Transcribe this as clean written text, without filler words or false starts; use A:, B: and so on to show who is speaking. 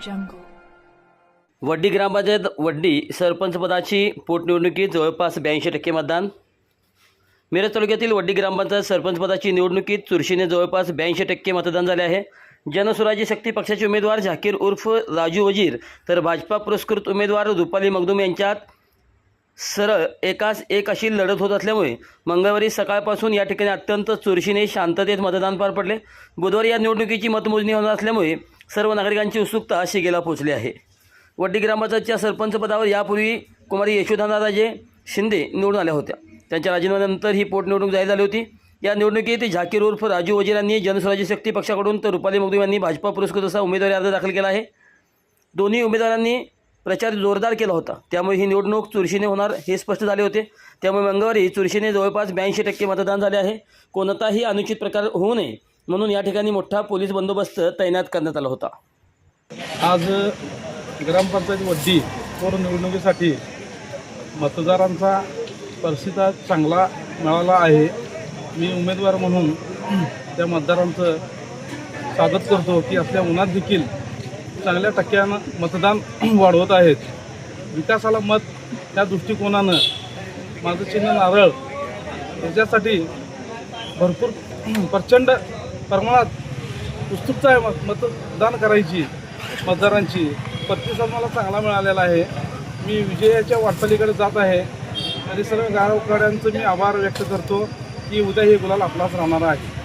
A: jungle.
B: वड्डी ग्रामपंचायत वड्डी सरपंचपदाची पोटनिवडणुकीत जवळपास 82% मतदान. मिरज तालुक्यातील वड्डी ग्रामपंचायत सरपंचपदाची निवडणुकीत चुरशीने जवळपास 82% मतदान झाले आहे. जनसुराजी शक्ती पक्षाचे उमेदवार झाकीर उर्फ राजू वजीर तर भाजपा पुरस्कृत उमेदवार रुपाली मगदूम यांच्यात सरळ एकास एक अशी लढत होत असल्यामुळे मंगळवारी सकाळपासून या ठिकाणी अत्यंत चुरशीने शांततेत मतदान पार पडले. बुधवारी या निवडणुकीची मतमोजणी होणार असल्यामुळे सर्व नागरिकांची उत्सुकता शिगेला पोहोचली आहे. वड्डी ग्रामपंचायतच्या सरपंचपदावर यापूर्वी कुमारी यशोधनाराजे शिंदे निवडून आल्या होत्या. त्यांच्या राजीनाम्यानंतर ही पोटनिवडणूक जाहीर झाली होती. या निवडणुकीत झाकीर उर्फ राजू वजीर यांनी जनसुराजी शक्ती पक्षाकडून तर रुपाली मगदूम यांनी भाजपा पुरस्कृत असा उमेदवारी अर्ज दाखल केला आहे. दोन्ही उमेदवारांनी प्रचार जोरदार केला होता. त्यामुळे ही निवडणूक चुरशीने होणार हे स्पष्ट झाले होते. त्यामुळे मंगळवारी चुरशीने जवळपास 82% मतदान झाले आहे. कोणताही अनुचित प्रकार होऊ नये म्हणून या ठिकाणी मोठा पोलीस बंदोबस्त तैनात करण्यात आला होता.
C: आज ग्रामपंचायत वड्डी पोटनिवडणुकीसाठी मतदारांचा प्रतिसाद चांगला मिळाला आहे. मी उमेदवार म्हणून त्या मतदारांचं स्वागत करतो की असल्या उन्हात देखील चांगल्या टक्क्यानं मतदान वाढवत आहेत. विकासाला मत त्या दृष्टिकोनानं माझं चिन्ह नारळ याच्यासाठी भरपूर प्रचंड प्रमाणात उत्सुकता आहे मतदान करायची. मतदारांची प्रतिसाद मला चांगला मिळालेला आहे. मी विजयाच्या वाटचालीकडे जात आहे आणि सर्व गावकऱ्यांचं मी आभार व्यक्त करतो की उद्या हे गुलाल आपलाच राहणार आहे.